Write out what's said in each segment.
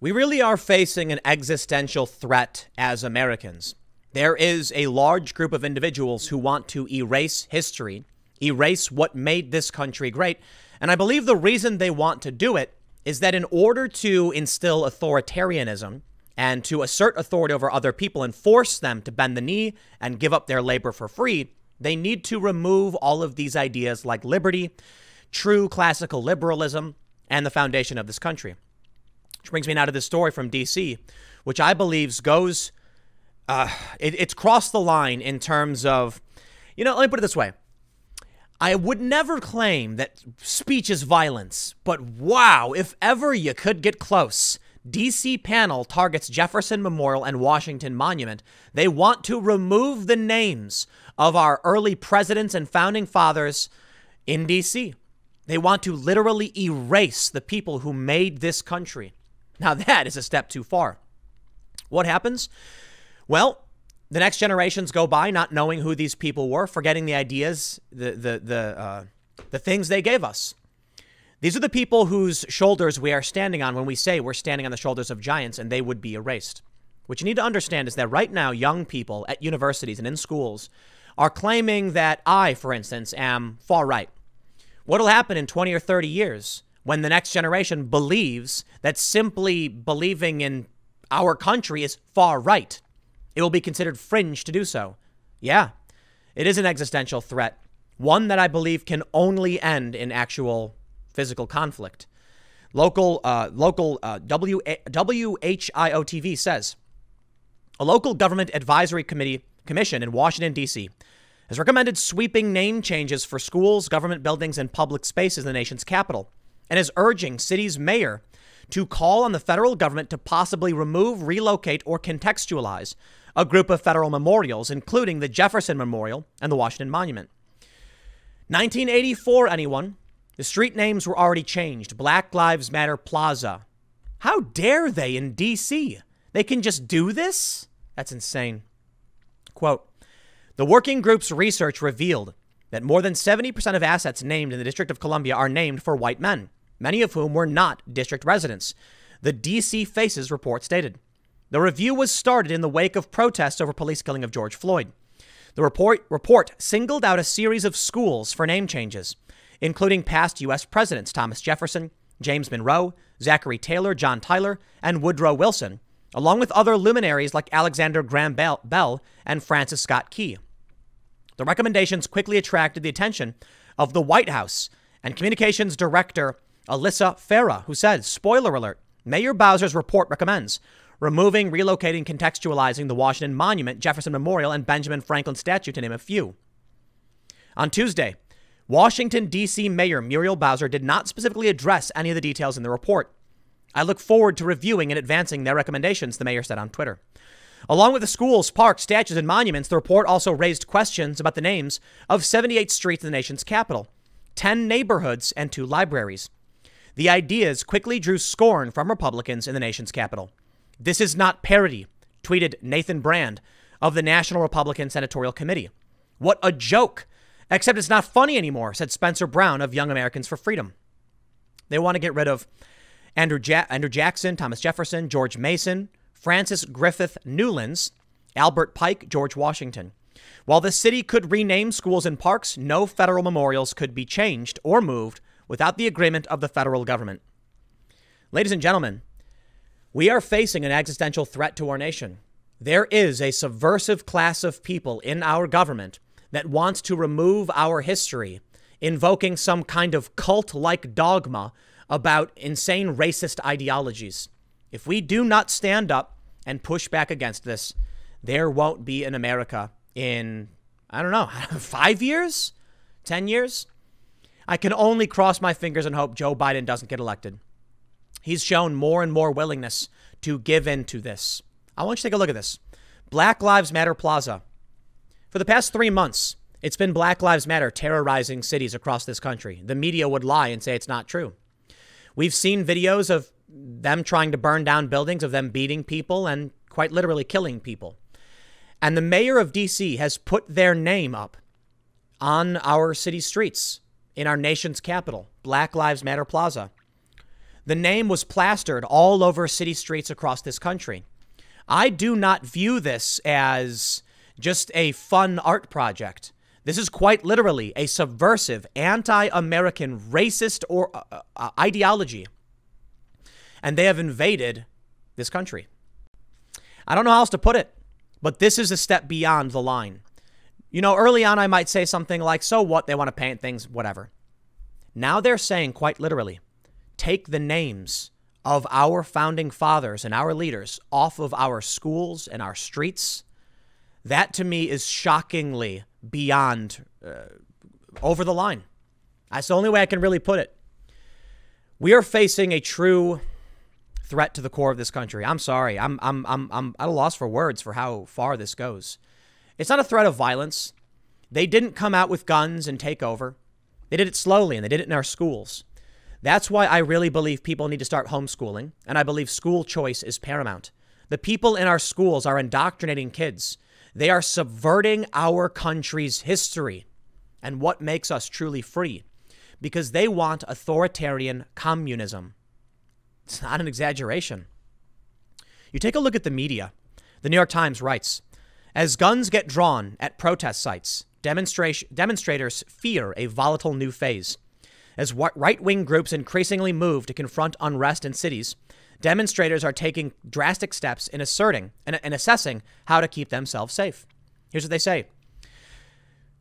We really are facing an existential threat as Americans. There is a large group of individuals who want to erase history, erase what made this country great. And I believe the reason they want to do it is that in order to instill authoritarianism and to assert authority over other people and force them to bend the knee and give up their labor for free, they need to remove all of these ideas like liberty, true classical liberalism, and the foundation of this country. Which brings me now to this story from D.C., which I believe goes, it's crossed the line in terms of, let me put it this way. I would never claim that speech is violence, but wow, if ever you could get close. D.C. panel targets Jefferson Memorial and Washington Monument. They want to remove the names of our early presidents and founding fathers in D.C. They want to literally erase the people who made this country. Now that is a step too far. What happens? Well, the next generations go by not knowing who these people were, forgetting the ideas, the things they gave us. These are the people whose shoulders we are standing on when we say we're standing on the shoulders of giants and they would be erased. What you need to understand is that right now, young people at universities and in schools are claiming that I, for instance, am far right. What will happen in 20 or 30 years when the next generation believes that simply believing in our country is far right? It will be considered fringe to do so. Yeah, it is an existential threat, one that I believe can only end in actual physical conflict. Local WHIO-TV says, a local government advisory commission in Washington, D.C. has recommended sweeping name changes for schools, government buildings, and public spaces in the nation's capital, and is urging city's mayor to call on the federal government to possibly remove, relocate, or contextualize a group of federal memorials, including the Jefferson Memorial and the Washington Monument. 1984, anyone? The street names were already changed. Black Lives Matter Plaza. How dare they in D.C.? They can just do this? That's insane. Quote, the working group's research revealed that more than 70% of assets named in the District of Columbia are named for white men, many of whom were not district residents, the D.C. Faces report stated. The review was started in the wake of protests over police killing of George Floyd. The report singled out a series of schools for name changes, including past U.S. presidents Thomas Jefferson, James Monroe, Zachary Taylor, John Tyler, and Woodrow Wilson, along with other luminaries like Alexander Graham Bell and Francis Scott Key. The recommendations quickly attracted the attention of the White House and Communications Director Alyssa Farah, who said, spoiler alert, Mayor Bowser's report recommends removing, relocating, contextualizing the Washington Monument, Jefferson Memorial, and Benjamin Franklin statue, to name a few. On Tuesday, Washington, D.C. Mayor Muriel Bowser did not specifically address any of the details in the report. I look forward to reviewing and advancing their recommendations, the mayor said on Twitter. Along with the schools, parks, statues, and monuments, the report also raised questions about the names of 78 streets in the nation's capital, 10 neighborhoods, and 2 libraries. The ideas quickly drew scorn from Republicans in the nation's capital. This is not parody, tweeted Nathan Brand of the National Republican Senatorial Committee. What a joke. Except it's not funny anymore, said Spencer Brown of Young Americans for Freedom. They want to get rid of Andrew Jackson, Thomas Jefferson, George Mason, Francis Griffith Newlands, Albert Pike, George Washington. While the city could rename schools and parks, no federal memorials could be changed or moved without the agreement of the federal government. Ladies and gentlemen, we are facing an existential threat to our nation. There is a subversive class of people in our government that wants to remove our history, invoking some kind of cult-like dogma about insane racist ideologies. If we do not stand up and push back against this, there won't be an America in, 5 years? 10 years? I can only cross my fingers and hope Joe Biden doesn't get elected. He's shown more and more willingness to give in to this. I want you to take a look at this. Black Lives Matter Plaza. For the past 3 months, it's been Black Lives Matter terrorizing cities across this country. The media would lie and say it's not true. We've seen videos of them trying to burn down buildings, of them beating people and quite literally killing people. And the mayor of D.C. has put their name up on our city streets in our nation's capital, Black Lives Matter Plaza. The name was plastered all over city streets across this country. I do not view this as just a fun art project. This is quite literally a subversive, anti-American, racist or ideology. And they have invaded this country. I don't know how else to put it, but this is a step beyond the line. You know, early on, I might say something like, so what? They want to paint things, whatever. Now they're saying quite literally, take the names of our founding fathers and our leaders off of our schools and our streets. That to me is shockingly beyond over the line. That's the only way I can really put it. We are facing a true threat to the core of this country. I'm sorry. I'm at a loss for words for how far this goes. It's not a threat of violence. They didn't come out with guns and take over. They did it slowly, and they did it in our schools. That's why I really believe people need to start homeschooling, and I believe school choice is paramount. The people in our schools are indoctrinating kids. They are subverting our country's history and what makes us truly free, because they want authoritarian communism. It's not an exaggeration. You take a look at the media. The New York Times writes, as guns get drawn at protest sites, demonstrators fear a volatile new phase. As right-wing groups increasingly move to confront unrest in cities, demonstrators are taking drastic steps in asserting and assessing how to keep themselves safe. Here's what they say.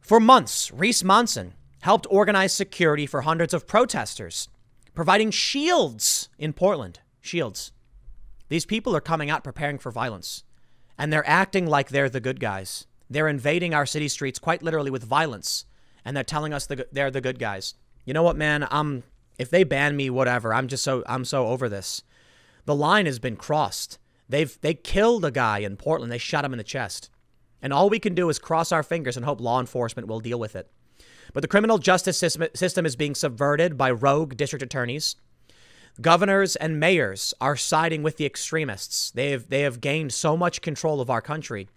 For months, Reese Monson helped organize security for hundreds of protesters, providing shields in Portland. Shields. These people are coming out preparing for violence, and they're acting like they're the good guys. They're invading our city streets quite literally with violence, and they're telling us they're the good guys. You know what, man? If they ban me, whatever. I'm so over this. The line has been crossed. They killed a guy in Portland. They shot him in the chest. And all we can do is cross our fingers and hope law enforcement will deal with it. But the criminal justice system is being subverted by rogue district attorneys. Governors and mayors are siding with the extremists. They have gained so much control of our country.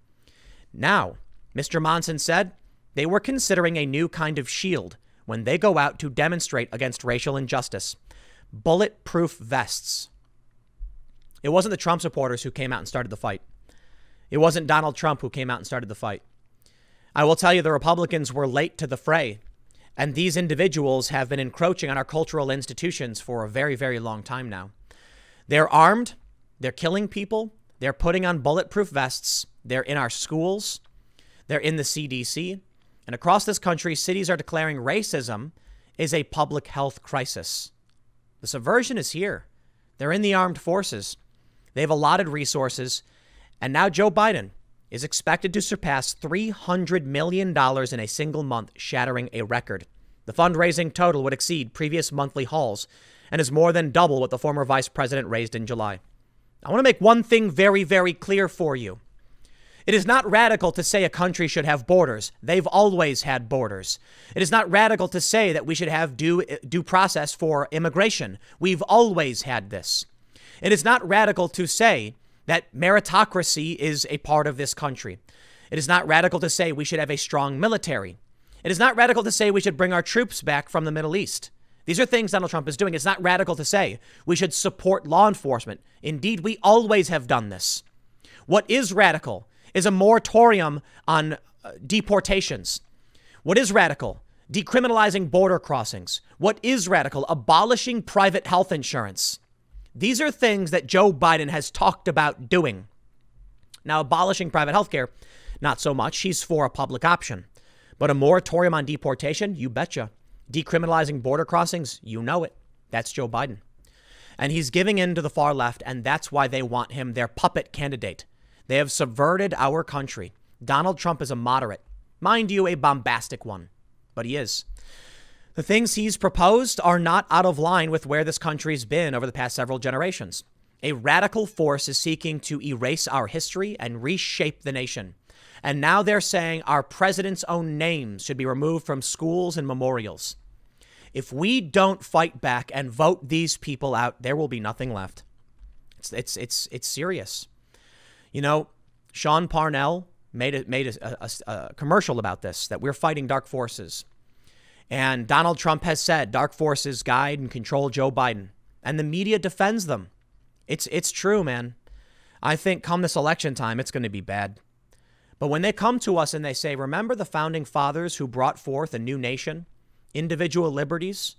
Now, Mr. Monson said they were considering a new kind of shield when they go out to demonstrate against racial injustice. Bulletproof vests. It wasn't the Trump supporters who came out and started the fight. It wasn't Donald Trump who came out and started the fight. I will tell you, the Republicans were late to the fray, and these individuals have been encroaching on our cultural institutions for a very, very long time now. They're armed. They're killing people. They're putting on bulletproof vests. They're in our schools. They're in the CDC. And across this country, cities are declaring racism is a public health crisis. The subversion is here. They're in the armed forces. They've allotted resources. And now Joe Biden is expected to surpass $300 million in a single month, shattering a record. The fundraising total would exceed previous monthly hauls and is more than double what the former vice president raised in July. I want to make one thing very, very clear for you. It is not radical to say a country should have borders. They've always had borders. It is not radical to say that we should have due process for immigration. We've always had this. It is not radical to say that meritocracy is a part of this country. It is not radical to say we should have a strong military. It is not radical to say we should bring our troops back from the Middle East. These are things Donald Trump is doing. It's not radical to say we should support law enforcement. Indeed, we always have done this. What is radical is a moratorium on deportations. What is radical? Decriminalizing border crossings. What is radical? Abolishing private health insurance. These are things that Joe Biden has talked about doing. Now, abolishing private health care, not so much. He's for a public option. But a moratorium on deportation, you betcha. Decriminalizing border crossings, you know it. That's Joe Biden. And he's giving in to the far left, and that's why they want him their puppet candidate. They have subverted our country. Donald Trump is a moderate. Mind you, a bombastic one. But he is. The things he's proposed are not out of line with where this country's been over the past several generations. A radical force is seeking to erase our history and reshape the nation. And now they're saying our president's own names should be removed from schools and memorials. If we don't fight back and vote these people out, there will be nothing left. It's serious. You know, Sean Parnell made a commercial about this, that we're fighting dark forces. And Donald Trump has said dark forces guide and control Joe Biden. and the media defends them. It's true, man. I think come this election time, it's going to be bad. But when they come to us and they say, remember the founding fathers who brought forth a new nation, individual liberties?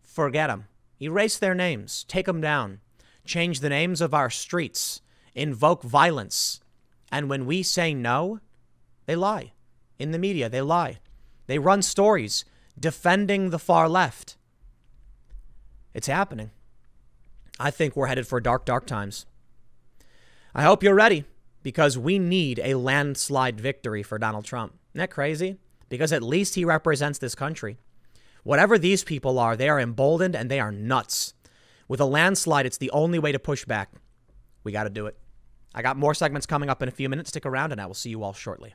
Forget them. Erase their names. Take them down. Change the names of our streets. Invoke violence. And when we say no, they lie. In the media, they lie. They run stories defending the far left. It's happening. I think we're headed for dark, dark times. I hope you're ready, because we need a landslide victory for Donald Trump. Isn't that crazy? Because at least he represents this country. Whatever these people are, they are emboldened and they are nuts. With a landslide, it's the only way to push back. We got to do it. I got more segments coming up in a few minutes. Stick around and I will see you all shortly.